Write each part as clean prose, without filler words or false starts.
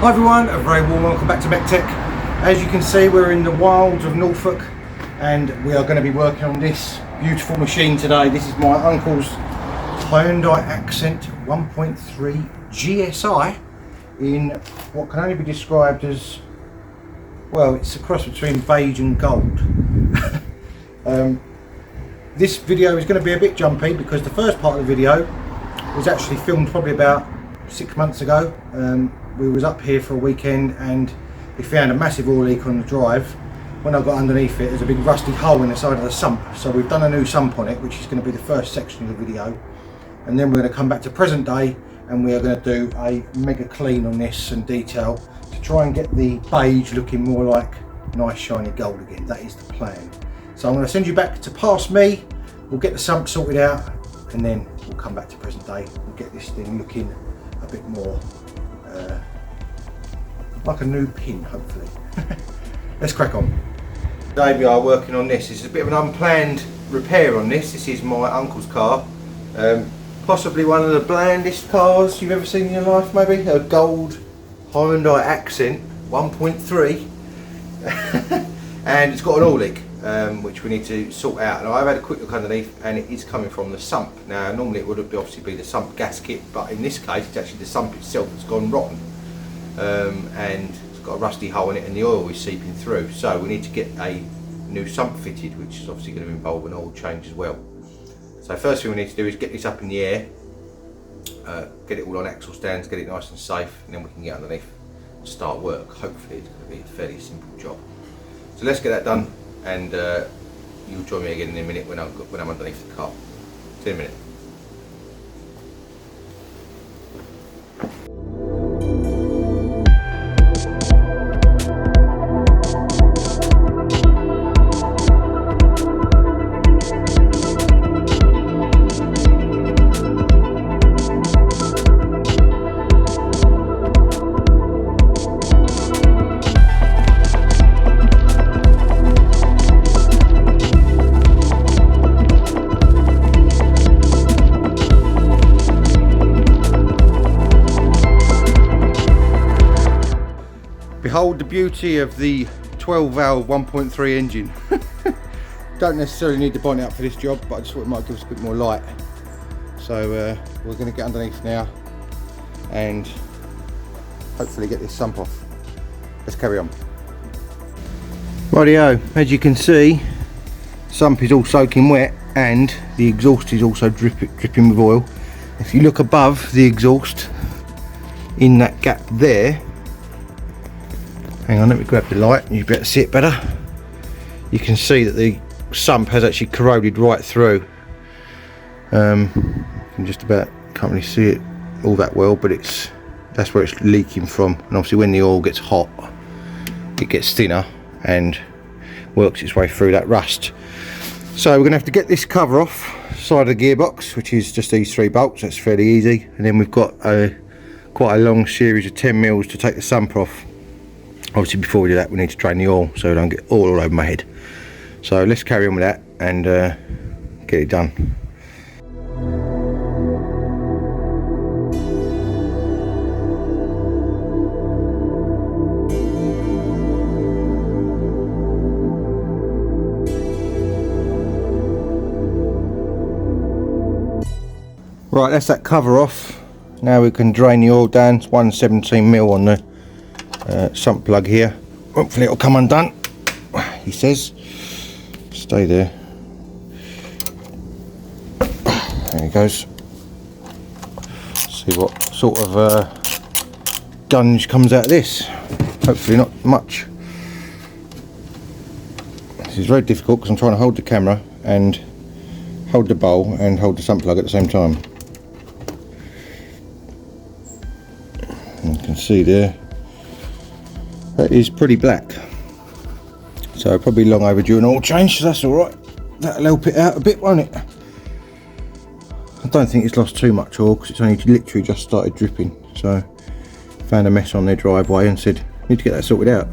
Hi everyone, a very warm welcome back to MEC-TEC. As you can see, we're in the wilds of Norfolk and we are going to be working on this beautiful machine today. This is my uncle's Hyundai Accent 1.3 GSI in what can only be described as, well, it's a cross between beige and gold. This video is going to be a bit jumpy because the first part of the video was actually filmed probably about 6 months ago. We was up here for a weekend and we found a massive oil leak on the drive. When I got underneath it, there's a big rusty hole in the side of the sump. So we've done a new sump on it, which is going to be the first section of the video. And then we're going to come back to present day and we are going to do a mega clean on this and detail to try and get the beige looking more like nice shiny gold again. That is the plan. So I'm going to send you back to past me. We'll get the sump sorted out and then we'll come back to present day and get this thing looking a bit more like a new pin, hopefully. Let's crack on. Today we are working on this. It's a bit of an unplanned repair on this. This is my uncle's car. Possibly one of the blandest cars you've ever seen in your life, maybe. A gold Hyundai Accent 1.3. And it's got an oil leak, which we need to sort out. Now I've had a quick look underneath and it is coming from the sump. Now normally it would obviously be the sump gasket, but in this case it's actually the sump itself that's gone rotten. And it's got a rusty hole in it and the oil is seeping through. So we need to get a new sump fitted, which is obviously going to involve an oil change as well. So first thing we need to do is get this up in the air, get it all on axle stands, get it nice and safe, and then we can get underneath and start work. Hopefully it's going to be a fairly simple job. So let's get that done and you'll join me again in a minute when I'm underneath the car. See you in a minute. Behold the beauty of the 12 valve 1.3 engine. Don't necessarily need the bonnet up for this job, but I just thought it might give us a bit more light. So we're going to get underneath now and hopefully get this sump off. Let's carry on. Rightio, as you can see, sump is all soaking wet and the exhaust is also dripping with oil. If you look above the exhaust in that gap there, hang on, let me grab the light and you better see it better. You can see that the sump has actually corroded right through. You can just about, can't really see it all that well, but that's where it's leaking from. And obviously when the oil gets hot, it gets thinner and works its way through that rust. So we're going to have to get this cover off side of the gearbox, which is just these 3 bolts. That's fairly easy. And then we've got quite a long series of 10 mils to take the sump off. Obviously before we do that we need to drain the oil so I don't get oil all over my head. So let's carry on with that and get it done. Right, that's that cover off. Now we can drain the oil down. It's 117mm on the sump plug here. Hopefully it'll come undone, he says. Stay there. There he goes. See what sort of gunge comes out of this. Hopefully not much. This is very difficult because I'm trying to hold the camera and hold the bowl and hold the sump plug at the same time. And you can see there, that is pretty black, so probably long overdue an oil change, so that's alright. That'll help it out a bit, won't it? I don't think it's lost too much oil because it's only literally just started dripping. So found a mess on their driveway and said need to get that sorted out.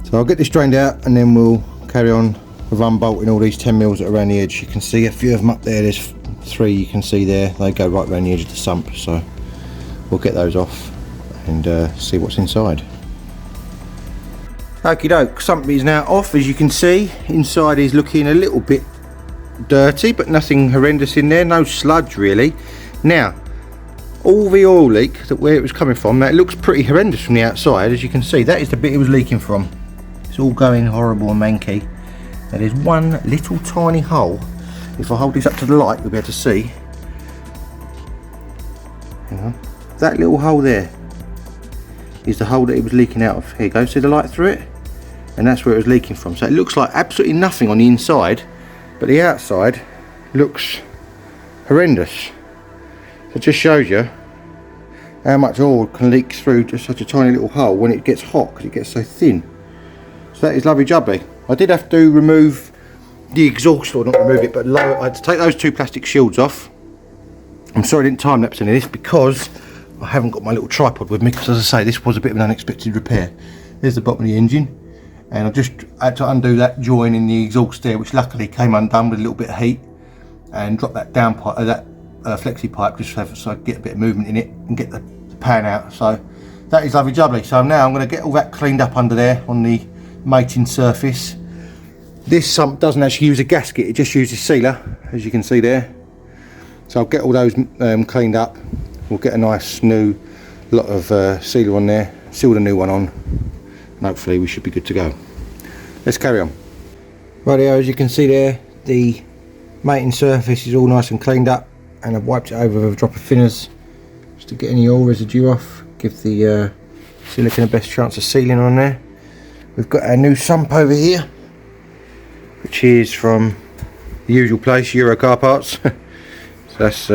So I'll get this drained out and then we'll carry on with unbolting all these 10 mils that are around the edge. You can see a few of them up there. There's 3 you can see there. They go right around the edge of the sump, so we'll get those off and see what's inside. Okie doke, sump is now off. As you can see, inside is looking a little bit dirty, but nothing horrendous in there, no sludge really. Now, all the oil leak, that where it was coming from, that looks pretty horrendous from the outside. As you can see, that is the bit it was leaking from. It's all going horrible and manky. Now there's one little tiny hole. If I hold this up to the light, you'll be able to see. Hang on. That little hole there is the hole that it was leaking out of. Here you go, see the light through it? And that's where it was leaking from. So it looks like absolutely nothing on the inside, but the outside looks horrendous. So it just shows you how much oil can leak through just such a tiny little hole when it gets hot, because it gets so thin. So that is lovely jubbly. I did have to remove the exhaust, or not remove it, but lower. I had to take those two plastic shields off. I'm sorry I didn't time lapse any of this because I haven't got my little tripod with me, because as I say, this was a bit of an unexpected repair. There's the bottom of the engine, and I just had to undo that join in the exhaust there, which luckily came undone with a little bit of heat, and drop that down pipe, that flexi pipe, just so I get a bit of movement in it and get the pan out. So that is lovely jubbly. So now I'm going to get all that cleaned up under there on the mating surface. This sump doesn't actually use a gasket, it just uses sealer, as you can see there. So I'll get all those cleaned up. We'll get a nice new lot of sealer on there, seal the new one on, and hopefully we should be good to go. Let's carry on. Rightio, as you can see there, the mating surface is all nice and cleaned up, and I've wiped it over with a drop of thinners just to get any oil residue off, give the silicone the best chance of sealing on there. We've got our new sump over here, which is from the usual place, Euro Car Parts. So that's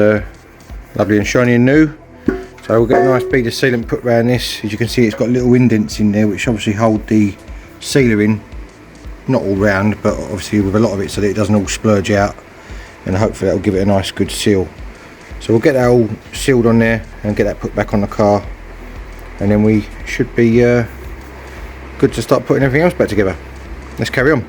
lovely and shiny and new. So we'll get a nice bead of sealant put around this. As you can see, it's got little indents in there which obviously hold the sealer in, not all round, but obviously with a lot of it, so that it doesn't all splurge out, and hopefully that will give it a nice good seal. So we'll get that all sealed on there and get that put back on the car, and then we should be good to start putting everything else back together. Let's carry on.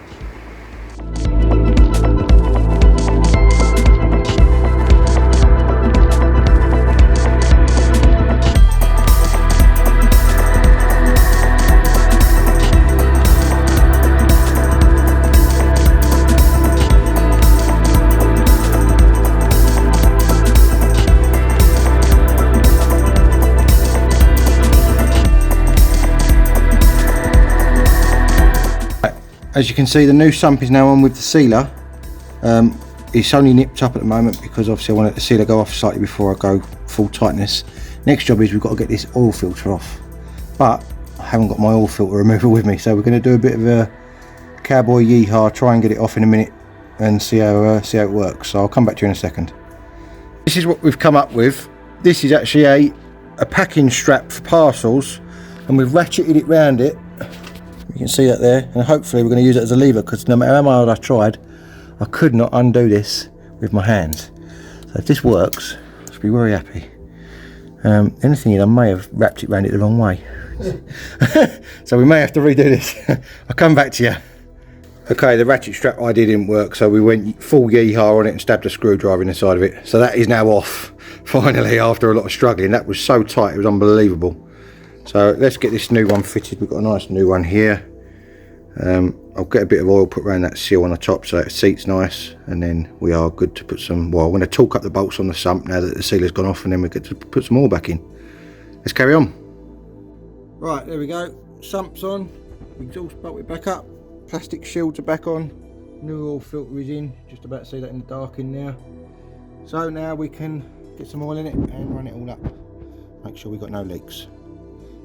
As you can see, the new sump is now on with the sealer. It's only nipped up at the moment because obviously I wanted the sealer go off slightly before I go full tightness. Next job is we've got to get this oil filter off, but I haven't got my oil filter remover with me, so we're going to do a bit of a cowboy yeehaw, try and get it off in a minute and see how it works. So I'll come back to you in a second. This is what we've come up with. This is actually a packing strap for parcels, and we've ratcheted it round it. You can see that there, and hopefully we're going to use it as a lever, because no matter how hard I tried, I could not undo this with my hands. So if this works, I should be very happy. Anything I may have wrapped it around it the wrong way. So we may have to redo this. I'll come back to you. Okay, the ratchet strap idea didn't work, so we went full yeehaw on it and stabbed a screwdriver in the side of it. So that is now off, finally, after a lot of struggling. That was so tight, it was unbelievable. So let's get this new one fitted. We've got a nice new one here. I'll get a bit of oil put around that seal on the top so it seats nice, and then we are good to put some, well, I'm going to torque up the bolts on the sump now that the sealer's gone off, and then we get to put some oil back in. Let's carry on. Right, there we go. Sump's on, exhaust bolted back up, plastic shields are back on, new oil filter is in, just about to see that in the dark in now. So now we can get some oil in it and run it all up, make sure we've got no leaks.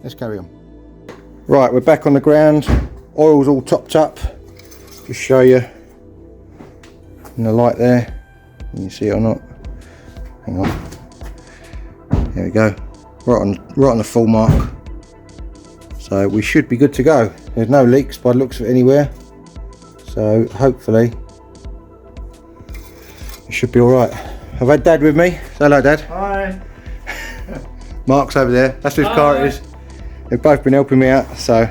Let's carry on. Right, we're back on the ground. Oil's all topped up. Just show you in the light there. Can you see it or not? Hang on. There we go. Right on the full mark. So we should be good to go. There's no leaks by the looks of it anywhere. So hopefully it should be all right. I've had Dad with me. Say hello, Dad. Hi. Mark's over there. That's whose car it is. They've both been helping me out, so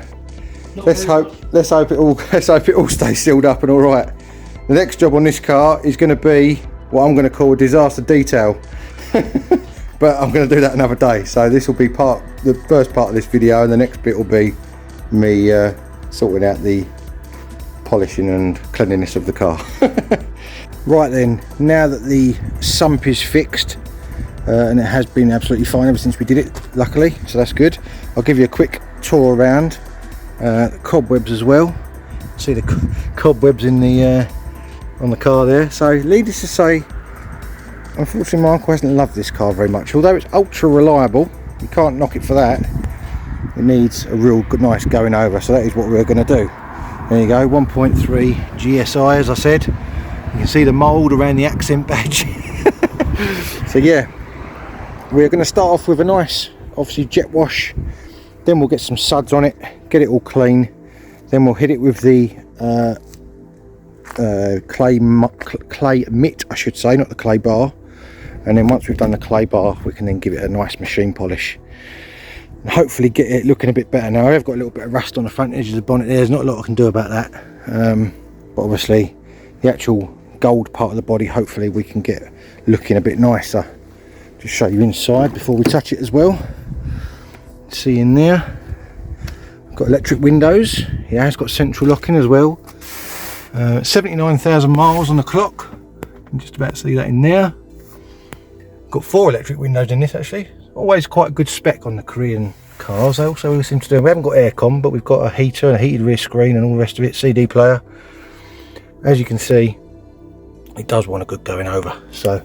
let's hope it all stays sealed up and all right. The next job on this car is going to be what I'm going to call a disaster detail. but I'm going to do that another day. So this will be the first part of this video, and the next bit will be me sorting out the polishing and cleanliness of the car. Right then, now that the sump is fixed, and it has been absolutely fine ever since we did it, luckily, so that's good. I'll give you a quick tour around the cobwebs as well. See the cobwebs in the on the car there. So needless to say, unfortunately Marco hasn't loved this car very much. Although it's ultra reliable, you can't knock it for that. It needs a real good nice going over, so that is what we're going to do. There you go, 1.3 GSI, as I said. You can see the mould around the Accent badge. So yeah, we're going to start off with a nice, obviously, jet wash. Then we'll get some suds on it, get it all clean. Then we'll hit it with the clay mitt, I should say, not the clay bar. And then once we've done the clay bar, we can then give it a nice machine polish and hopefully get it looking a bit better. Now I have got a little bit of rust on the front edge of the bonnet there. There's not a lot I can do about that, but obviously the actual gold part of the body, hopefully we can get looking a bit nicer. Just show you inside before we touch it as well. See in there, got electric windows. Yeah, it's got central locking as well. 79,000 miles on the clock. You can just about see that in there. Got 4 electric windows in this actually. Always quite a good spec on the Korean cars. They also seem to do. We haven't got aircon, but we've got a heater and a heated rear screen and all the rest of it. CD player. As you can see, it does want a good going over. So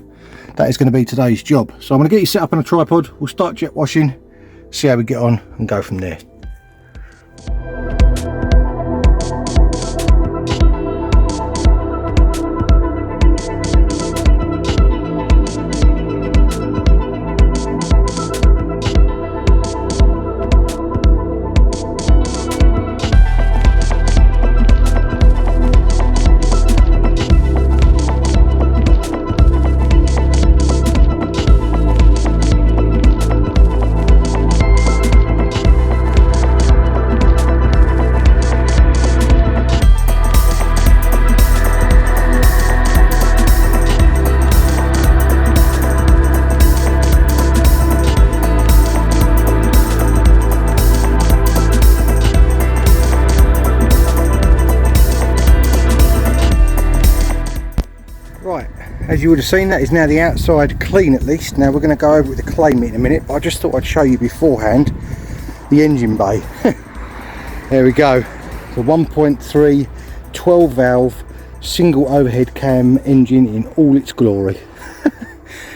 that is going to be today's job. So I'm going to get you set up on a tripod. We'll start jet washing, see how we get on, and go from there. As you would have seen, that is now the outside clean at least. Now we're going to go over with the clay mitt in a minute, but I just thought I'd show you beforehand the engine bay. There we go, the 1.3 12 valve single overhead cam engine in all its glory.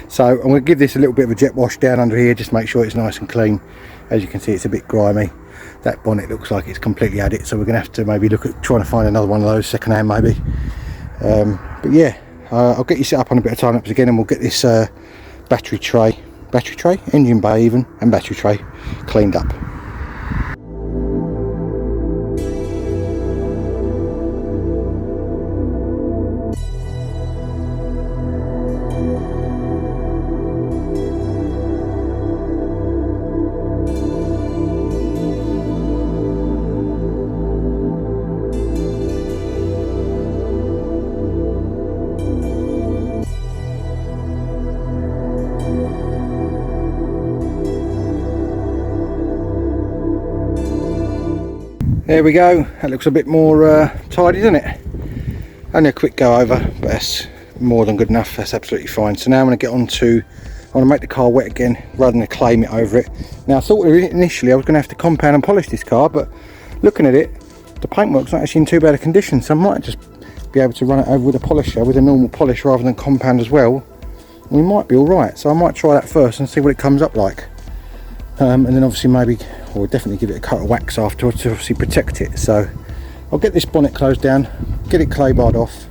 So I'm going to give this a little bit of a jet wash down under here, just to make sure it's nice and clean. As you can see, it's a bit grimy. That bonnet looks like it's completely had it, so we're going to have to maybe look at trying to find another one of those second hand maybe. But yeah, I'll get you set up on a bit of time lapse again, and we'll get this battery tray, engine bay even, and battery tray cleaned up. There we go, that looks a bit more tidy, doesn't it? Only a quick go over, but that's more than good enough, that's absolutely fine. So now I'm going to get on to, I want to make the car wet again rather than clay it over it. Now I thought initially I was going to have to compound and polish this car, but looking at it, the paintwork's not actually in too bad a condition, so I might just be able to run it over with a polisher, with a normal polish rather than compound as well. We might be alright, so I might try that first and see what it comes up like. And then obviously maybe, or definitely give it a coat of wax afterwards to obviously protect it. So I'll get this bonnet closed down, get it clay barred off,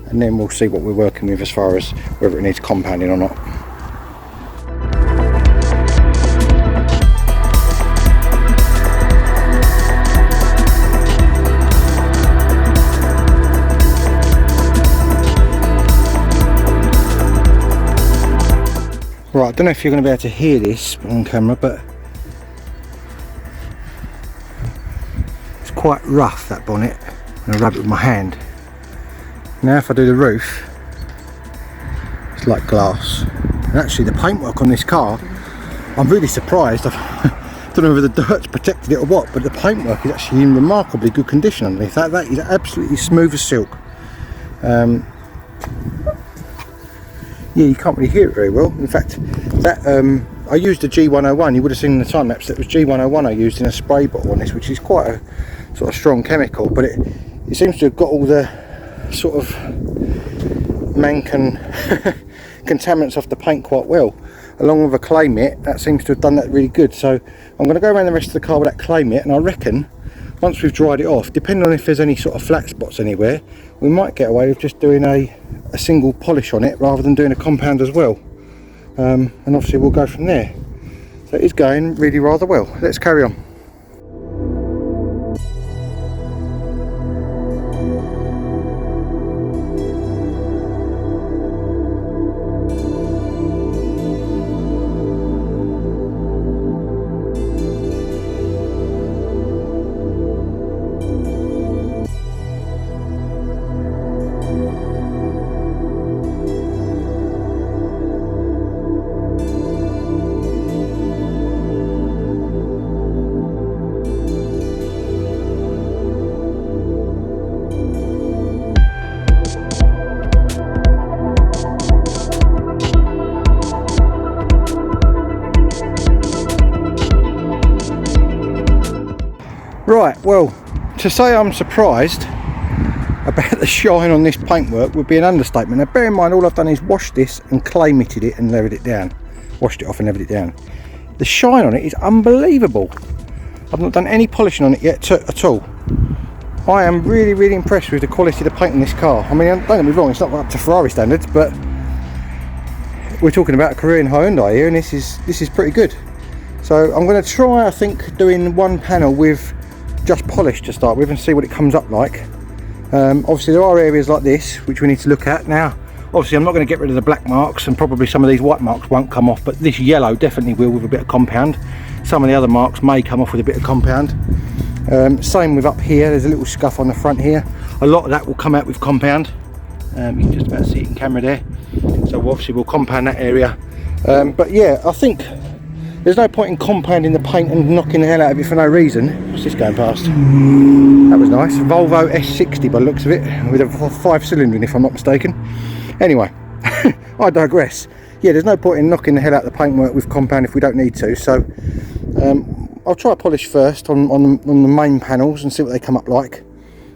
and then we'll see what we're working with as far as whether it needs compounding or not. Right, I don't know if you're going to be able to hear this on camera, but it's quite rough, that bonnet. I'm going to rub it with my hand. Now if I do the roof, it's like glass. And actually the paintwork on this car I'm really surprised. I don't know whether the dirt's protected it or what, but the paintwork is actually in remarkably good condition underneath. That is absolutely smooth as silk. Yeah, you can't really hear it very well. In fact, that I used a G101. You would have seen in the time lapse that was G101 I used in a spray bottle on this, which is quite a sort of strong chemical, but it seems to have got all the sort of contaminants off the paint quite well. Along with a clay mitt, that seems to have done that really good. So I'm going to go around the rest of the car with that clay mitt, and I reckon once we've dried it off, depending on if there's any sort of flat spots anywhere, we might get away with just doing a single polish on it rather than doing a compound as well. And obviously we'll go from there. So it is going really rather well. Let's carry on. Right, well, to say I'm surprised about the shine on this paintwork would be an understatement. Now bear in mind, all I've done is wash this and clay mitted it and levered it down. Washed it off and levered it down. The shine on it is unbelievable. I've not done any polishing on it yet at all. I am really, really impressed with the quality of the paint on this car. I mean, don't get me wrong, it's not up to Ferrari standards, but we're talking about a Korean Hyundai here, and this is pretty good. So I'm going to try, I think, doing one panel with just polish to start with and see what it comes up like. Obviously there are areas like this which we need to look at. Now obviously I'm not going to get rid of the black marks, and probably some of these white marks won't come off, but this yellow definitely will with a bit of compound. Some of the other marks may come off with a bit of compound. Same with up here, there's a little scuff on the front here. A lot of that will come out with compound. You can just about see it in camera there. So obviously we'll compound that area. But yeah, I think there's no point in compounding the paint and knocking the hell out of it for no reason. What's this going past? That was nice. Volvo S60 by the looks of it, with a 5-cylinder in, if I'm not mistaken. Anyway, I digress. Yeah, there's no point in knocking the hell out of the paintwork with compound if we don't need to. So I'll try polish first on the main panels and see what they come up like.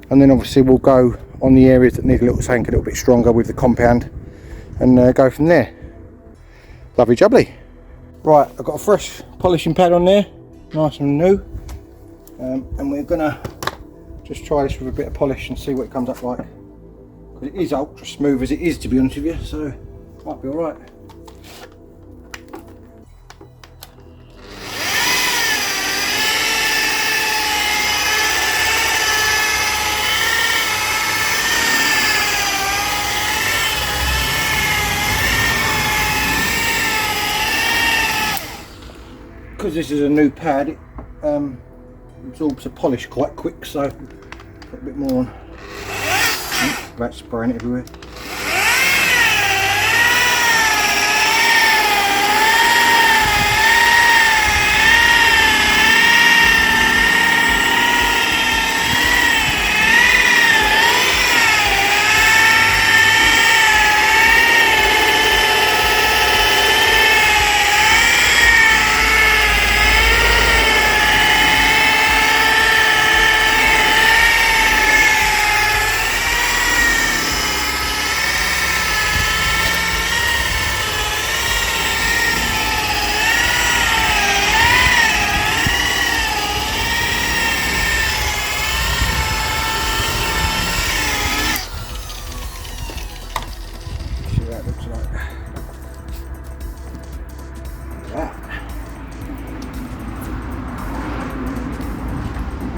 And then obviously we'll go on the areas that need a little bit stronger with the compound, and go from there. Lovely jubbly. Right, I've got a fresh polishing pad on there, nice and new, and we're gonna just try this with a bit of polish and see what it comes up like. Because it is ultra smooth as it is, to be honest with you, so it might be all right. Because this is a new pad, it absorbs the polish quite quick, so put a bit more on. That's spraying it everywhere.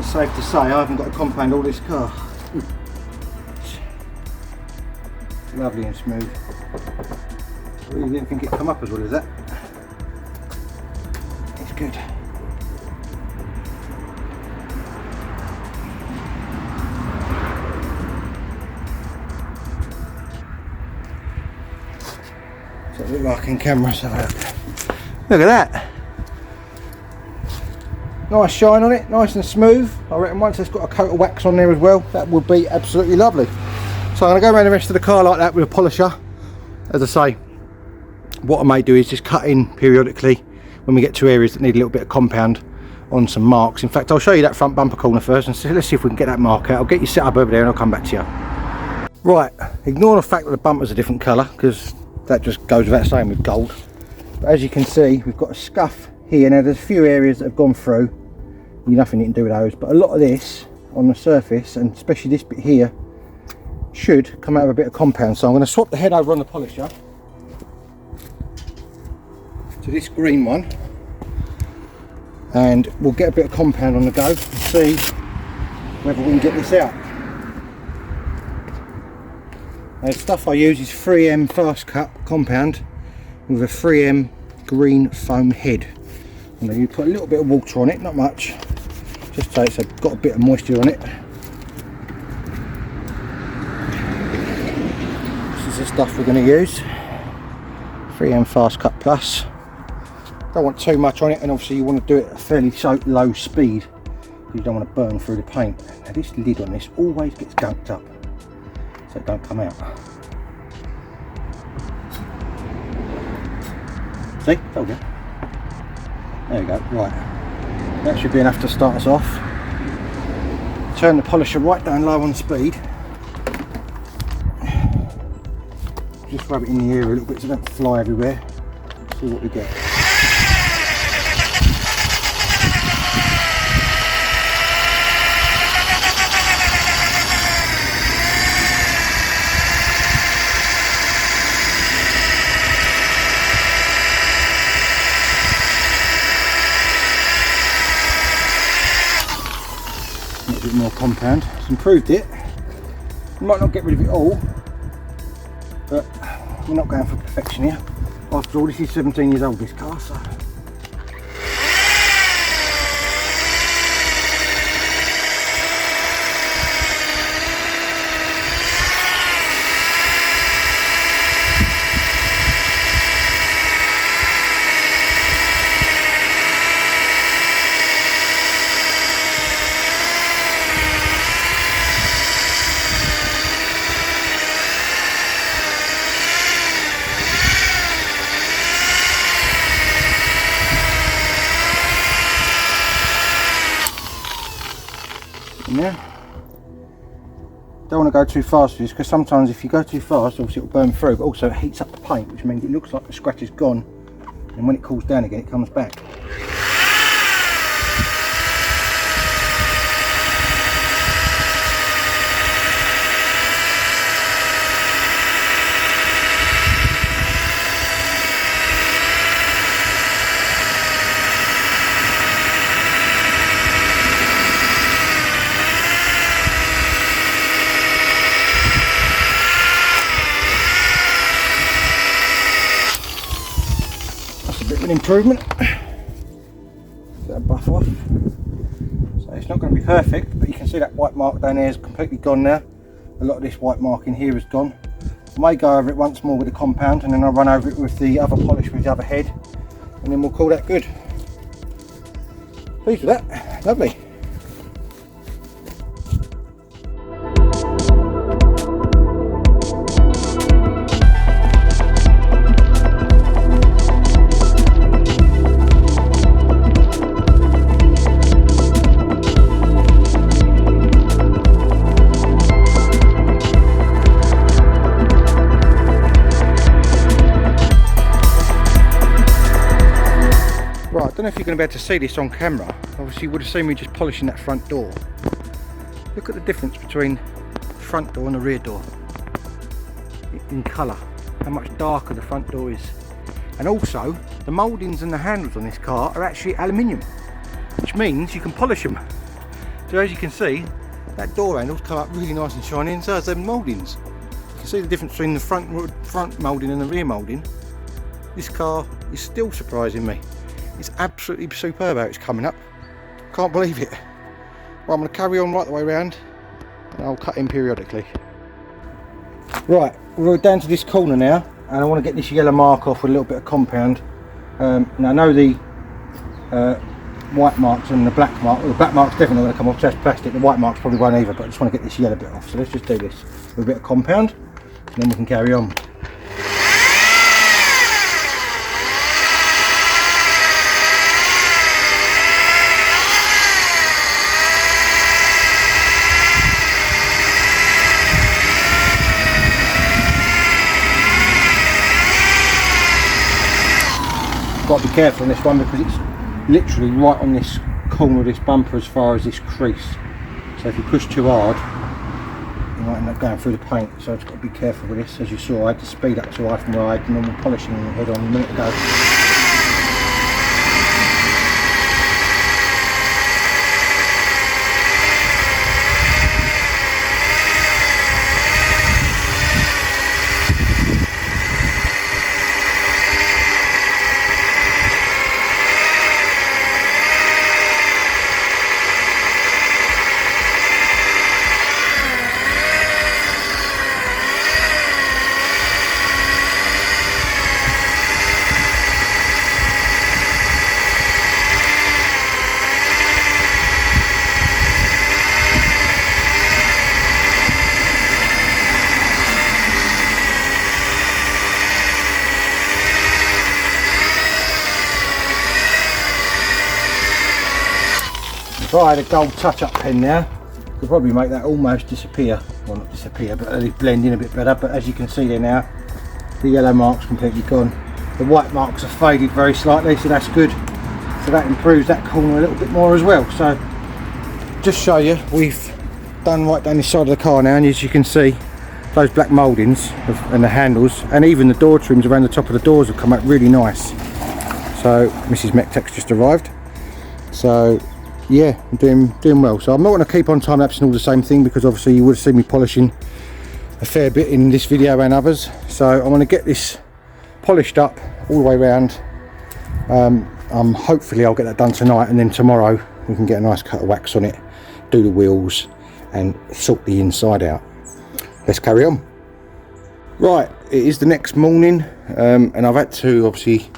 Safe to say I haven't got to compound all this car. It's lovely and smooth. I really didn't think it'd come up as well as that. It's good. What's it look like in camera? So look at that. Nice shine on it, nice and smooth. I reckon once it's got a coat of wax on there as well, that would be absolutely lovely. So I'm going to go around the rest of the car like that with a polisher. As I say, what I may do is just cut in periodically when we get to areas that need a little bit of compound on some marks. In fact, I'll show you that front bumper corner first and let's see if we can get that mark out. I'll get you set up over there and I'll come back to you. Right, ignore the fact that the bumper's a different colour, because that just goes without saying with gold. But as you can see, we've got a scuff here. Now there's a few areas that have gone through, nothing you can do with those, but a lot of this on the surface, and especially this bit here, should come out of a bit of compound. So I'm going to swap the head over on the polisher to this green one, and we'll get a bit of compound on the go and see whether we can get this out. Now, the stuff I use is 3M fast cut compound with a 3M green foam head. And then you put a little bit of water on it, not much, just so it's got a bit of moisture on it. This is the stuff we're going to use, 3M fast cut plus. Don't want too much on it, and obviously you want to do it at a fairly low speed. You don't want to burn through the paint. Now this lid on this always gets gunked up, so it don't come out. See, told you. There we go, right. That should be enough to start us off. Turn the polisher right down low on speed. Just rub it in the area a little bit so it don't fly everywhere. See what we get. A bit more compound. It's improved it. You might not get rid of it all, but we're not going for perfection here. After all, this is 17 years old, this car, so. Yeah, don't want to go too fast with this, because sometimes if you go too fast, obviously it will burn through, but also it heats up the paint, which means it looks like the scratch is gone, and when it cools down again it comes back. An improvement. Get that buff off. So it's not going to be perfect, but you can see that white mark down there is completely gone now. A lot of this white mark in here is gone. I may go over it once more with the compound, and then I'll run over it with the other polish with the other head, and then we'll call that good. Pleased with that. Lovely. Right, I don't know if you're going to be able to see this on camera. Obviously you would have seen me just polishing that front door. Look at the difference between the front door and the rear door in colour, how much darker the front door is. And also the mouldings and the handles on this car are actually aluminium, which means you can polish them. So as you can see, that door handles come up really nice and shiny, and so does them mouldings. You can see the difference between the front moulding and the rear moulding. This car is still surprising me. It's absolutely superb how it's coming up. Can't believe it. Well, I'm going to carry on right the way around, and I'll cut in periodically. Right, we're down to this corner now, and I want to get this yellow mark off with a little bit of compound. Now I know the white marks and the black mark. Well, the black mark's definitely going to come off, so that's plastic. The white marks probably won't either, but I just want to get this yellow bit off. So let's just do this with a bit of compound, and then we can carry on. Got to be careful on this one because it's literally right on this corner of this bumper as far as this crease. So if you push too hard, you might end up going through the paint. So I've just got to be careful with this. As you saw, I had to speed up so I can ride normal polishing head on a minute ago. If I had a gold touch-up pen now, I could probably make that almost disappear. Well, not disappear, but at least blend in a bit better. But as you can see there now, the yellow mark's completely gone. The white marks are faded very slightly, so that's good. So that improves that corner a little bit more as well. So just show you, we've done right down this side of the car now, and as you can see, those black mouldings and the handles, and even the door trims around the top of the doors have come out really nice. So Mrs. MEC-TEC's just arrived. So yeah, I'm doing well. So I'm not going to keep on time-lapsing all the same thing, because obviously you would have seen me polishing a fair bit in this video and others. So I'm going to get this polished up all the way around. Hopefully I'll get that done tonight, and then tomorrow we can get a nice coat of wax on it, do the wheels and sort the inside out. Let's carry on. Right, it is the next morning, and I've had to obviously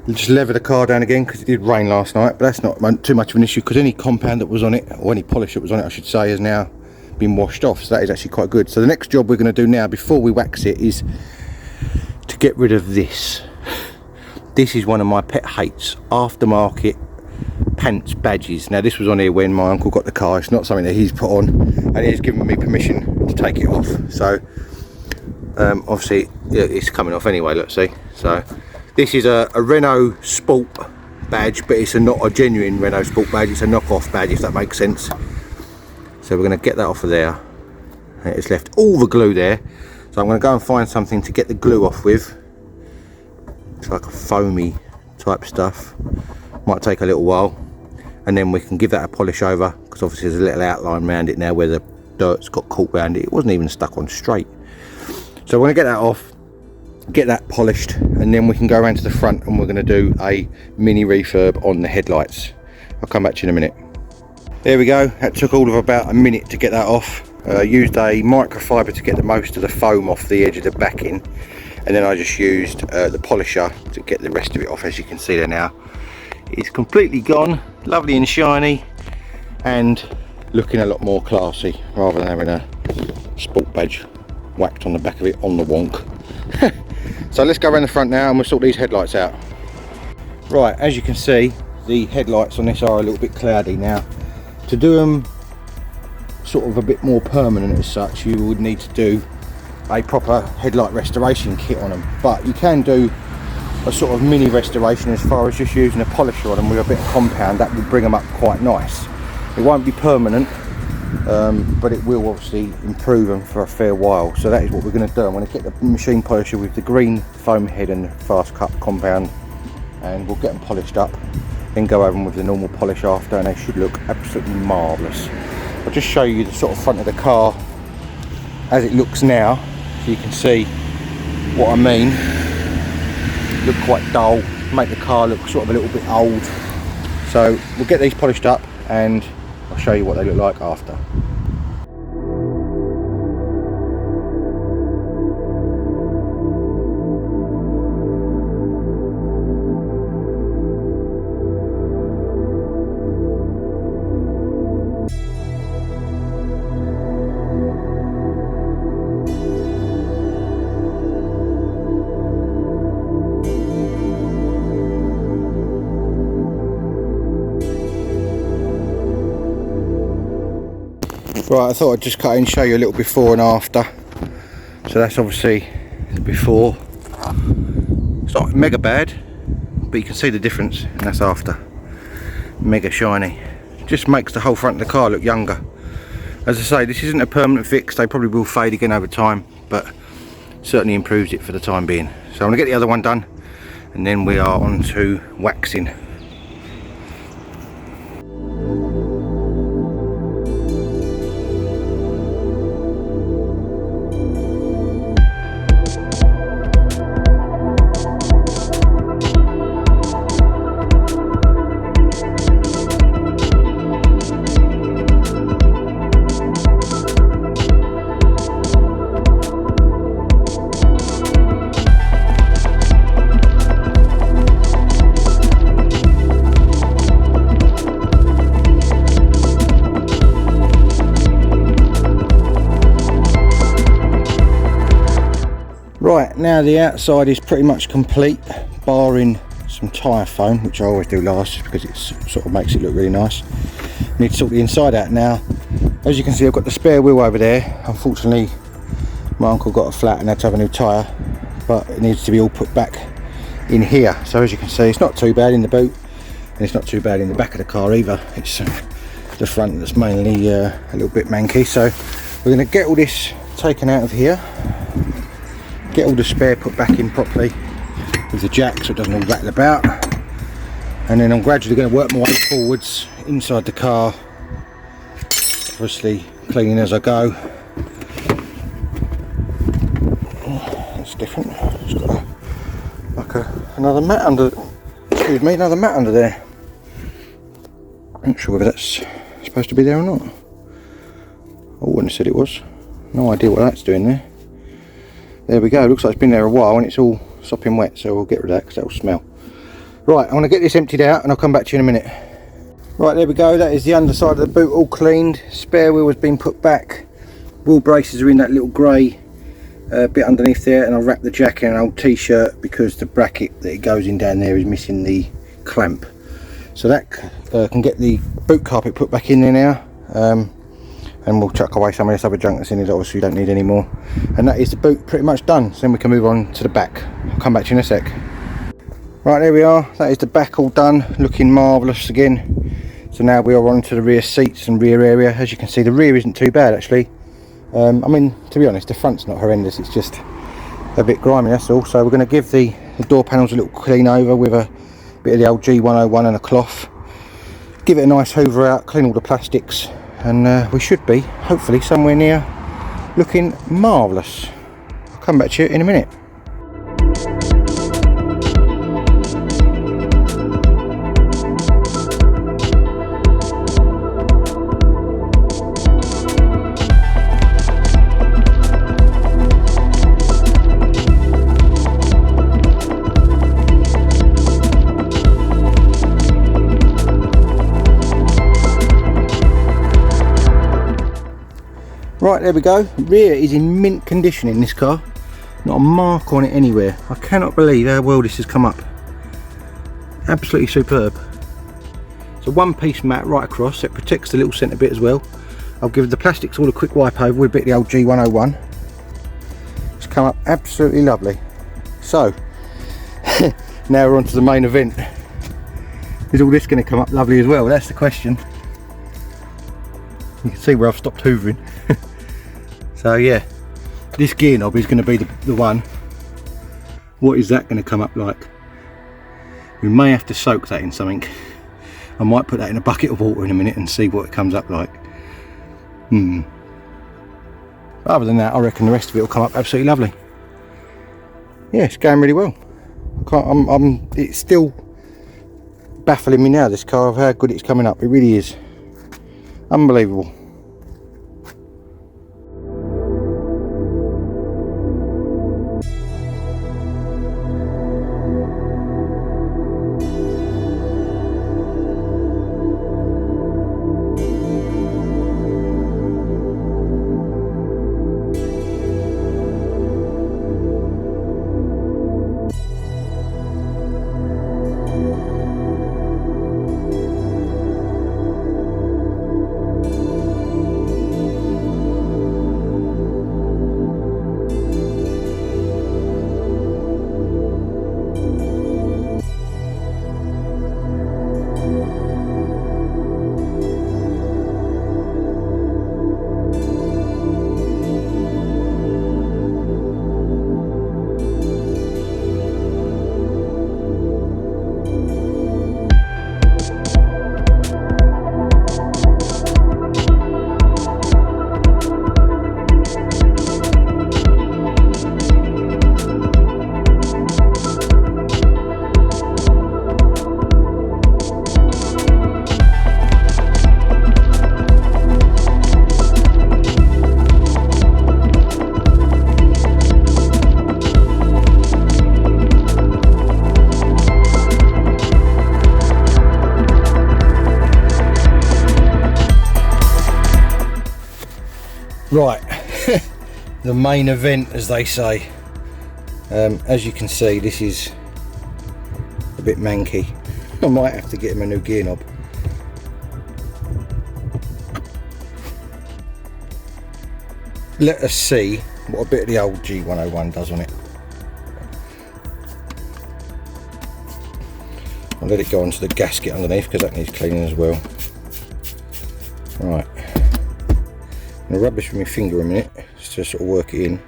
just lever the car down again because it did rain last night, but that's not too much of an issue, because any compound that was on it, or any polish that was on it I should say, has now been washed off. So that is actually quite good. So the next job we're going to do now before we wax it is to get rid of this. This is one of my pet hates, aftermarket pants badges. Now this was on here when my uncle got the car. It's not something that he's put on, and he's given me permission to take it off. So obviously it's coming off anyway, let's see. So this is a Renault Sport badge, but it's not a genuine Renault Sport badge, it's a knockoff badge, if that makes sense. So we're going to get that off of there. It's left all the glue there, so I'm going to go and find something to get the glue off with. It's like a foamy type stuff, might take a little while, and then we can give that a polish over, because obviously there's a little outline around it now where the dirt's got caught around it. It wasn't even stuck on straight. So we're going to get that off, get that polished, and then we can go around to the front and we're going to do a mini refurb on the headlights. I'll come back to you in a minute. There we go, that took all of about a minute to get that off. Used a microfiber to get the most of the foam off the edge of the backing, and then I just used the polisher to get the rest of it off. As you can see there now, it's completely gone, lovely and shiny, and looking a lot more classy rather than having a sport badge whacked on the back of it on the wonk. So let's go around the front now and we'll sort these headlights out. Right, as you can see, the headlights on this are a little bit cloudy. Now, to do them sort of a bit more permanent as such, you would need to do a proper headlight restoration kit on them, but you can do a sort of mini restoration as far as just using a polisher on them with a bit of compound. That will bring them up quite nice. It won't be permanent, but it will obviously improve them for a fair while. So that is what we're going to do. I'm going to get the machine polisher with the green foam head and fast cut compound, and we'll get them polished up, then go over them with the normal polish after, and they should look absolutely marvellous. I'll just show you the sort of front of the car as it looks now, so you can see what I mean. Look quite dull, make the car look sort of a little bit old. So we'll get these polished up and I'll show you what they look like after. Right, I thought I'd just cut in and show you a little before and after. So that's obviously the before. It's not mega bad, but you can see the difference, and that's after. Mega shiny. Just makes the whole front of the car look younger. As I say, this isn't a permanent fix. They probably will fade again over time, but certainly improves it for the time being. So I'm going to get the other one done, and then we are on to waxing. Right, now the outside is pretty much complete, barring some tyre foam, which I always do last just because it sort of makes it look really nice. Need to sort the inside out now. As you can see, I've got the spare wheel over there. Unfortunately, my uncle got a flat and had to have a new tyre, but it needs to be all put back in here. So as you can see, it's not too bad in the boot, and it's not too bad in the back of the car either. It's the front that's mainly a little bit manky. So we're going to get all this taken out of here, get all the spare put back in properly with the jack so it doesn't all rattle about, and then I'm gradually going to work my way forwards inside the car, obviously cleaning as I go. That's different. It's got another mat under, excuse me, another mat under there. I'm not sure whether that's supposed to be there or not. I wouldn't have said it was. No idea what that's doing there. There we go, looks like it's been there a while and it's all sopping wet, so we'll get rid of that because that will smell. Right, I'm going to get this emptied out and I'll come back to you in a minute. Right, there we go, that is the underside of the boot all cleaned. Spare wheel has been put back. Wheel braces are in that little grey bit underneath there, and I'll wrap the jack in an old t-shirt because the bracket that it goes in down there is missing the clamp. So that can get the boot carpet put back in there now. And we'll chuck away some of this other junk that's in it, obviously we don't need any more. And that is the boot pretty much done, so then we can move on to the back. I'll come back to you in a sec. Right, there we are, that is the back all done, looking marvellous again. So now we are on to the rear seats and rear area. As you can see, the rear isn't too bad actually. I mean, to be honest, the front's not horrendous, it's just a bit grimy, that's all. So we're going to give the door panels a little clean over with a bit of the old G101 and a cloth. Give it a nice hoover out, clean all the plastics, and we should be, hopefully, somewhere near looking marvellous. I'll come back to you in a minute. Right, there we go. Rear is in mint condition in this car. Not a mark on it anywhere. I cannot believe how well this has come up. Absolutely superb. It's a one-piece mat right across. It protects the little centre bit as well. I'll give the plastics all a quick wipe over with a bit of the old G101. It's come up absolutely lovely. So, now we're on to the main event. Is all this going to come up lovely as well? That's the question. You can see where I've stopped hoovering. So yeah, this gear knob is going to be the one. What is that going to come up like? We may have to soak that in something. I might put that in a bucket of water in a minute and see what it comes up like. Other than that, I reckon the rest of it will come up absolutely lovely. Yeah, it's going really well. It's still baffling me now, this car, of how good it's coming up. It really is. Unbelievable. Right, the main event, as they say. As you can see, this is a bit manky. I might have to get him a new gear knob. Let us see what a bit of the old G101 does on it. I'll let it go onto the gasket underneath because that needs cleaning as well. Right, I'm going to rub this with my finger a minute just to sort of work it in.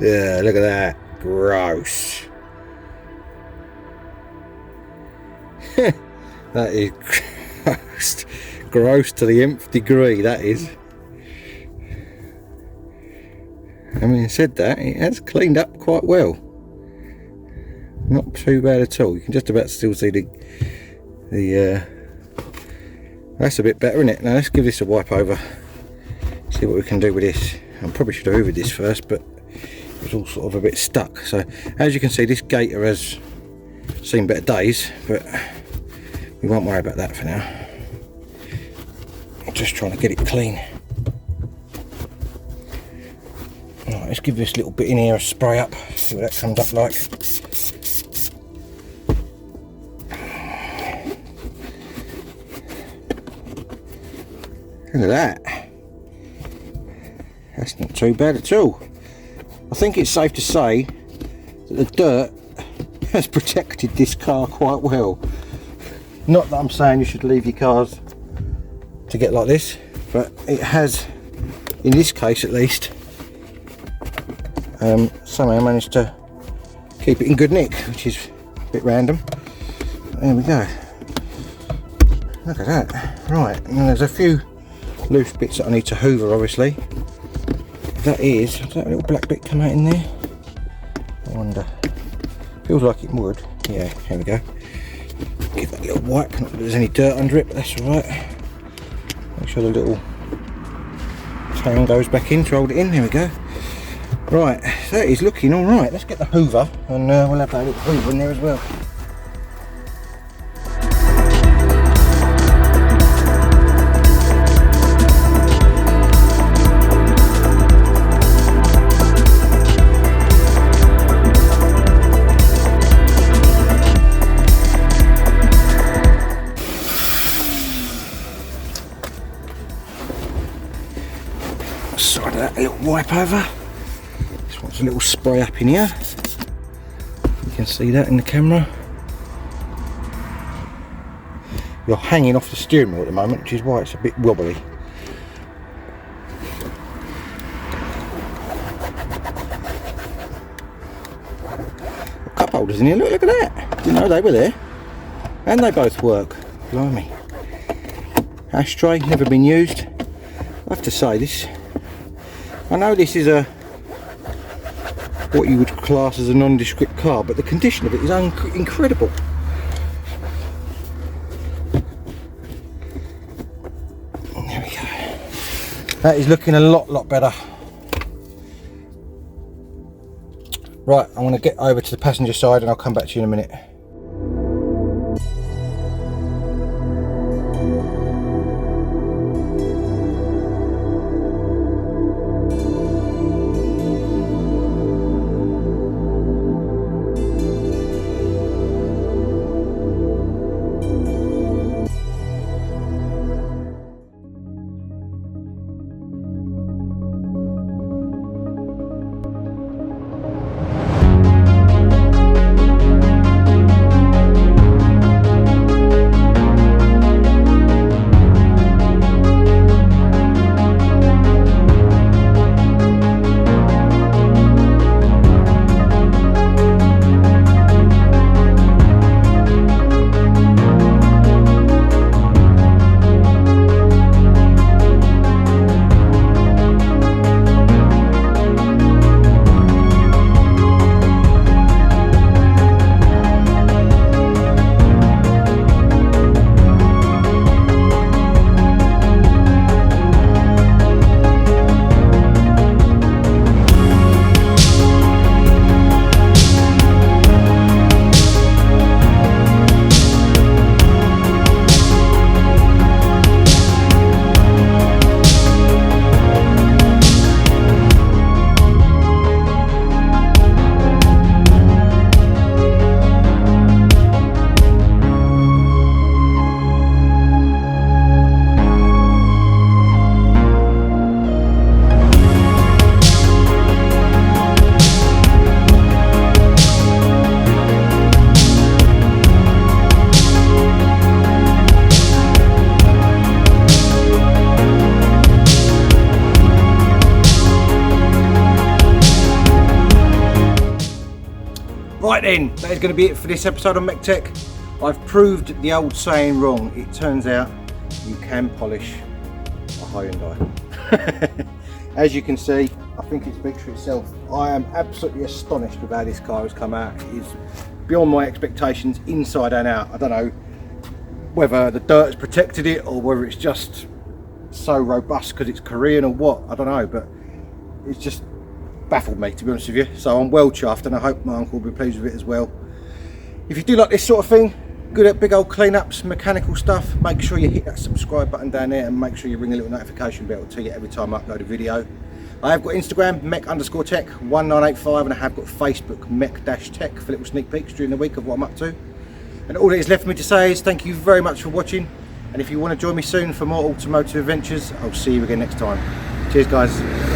Yeah, look at that. Gross. That is gross. Gross to the nth degree, that is. I mean, said that, it has cleaned up quite well. Not too bad at all. You can just about still see the that's a bit better, isn't it? Now let's give this a wipe over. See what we can do with this. I probably should have hoovered this first, but it was all sort of a bit stuck. So as you can see, this gator has seen better days, but we won't worry about that for now. I'm just trying to get it clean. Right, let's give this little bit in here a spray up, see what that comes up like. Look at that. That's not too bad at all. I think it's safe to say that the dirt has protected this car quite well. Not that I'm saying you should leave your cars to get like this, but it has, in this case at least, somehow managed to keep it in good nick, which is a bit random. There we go. Look at that. Right, and there's a few loose bits that I need to hoover, obviously. That is, does that little black bit come out in there? I wonder. Feels like it would. Yeah, here we go. Give that a little wipe, not that there's any dirt under it, but that's alright. Make sure the little tang goes back in to hold it in. There we go. Right, that is looking alright. Let's get the hoover and we'll have that little hoover in there as well. Side of that, a little wipe over. Just wants a little spray up in here. You can see that in the camera. You're hanging off the steering wheel at the moment, which is why it's a bit wobbly. Cup holders in here, look at that. Didn't know they were there. And they both work. Blimey. Ashtray, never been used. I have to say this. I know this is a what you would class as a nondescript car, but the condition of it is incredible. There we go. That is looking a lot better. Right, I want to get over to the passenger side and I'll come back to you in a minute. Right then, that is going to be it for this episode of MEC-TEC. I've proved the old saying wrong. It turns out you can polish a Hyundai. As you can see, I think it speaks for itself. I am absolutely astonished with how this car has come out. It is beyond my expectations, inside and out. I don't know whether the dirt has protected it or whether it's just so robust because it's Korean or what, I don't know, but it's just baffled me, to be honest with you. So I'm well chuffed, and I hope my uncle will be pleased with it as well. If you do like this sort of thing, good at big old cleanups, mechanical stuff, make sure you hit that subscribe button down there and make sure you ring a little notification bell to tell you every time I upload a video. I have got Instagram, MEC_TEC1985, and I have got Facebook, MEC-TEC, for little sneak peeks during the week of what I'm up to. And all that is left for me to say is thank you very much for watching, and if you want to join me soon for more automotive adventures, I'll see you again next time. Cheers guys.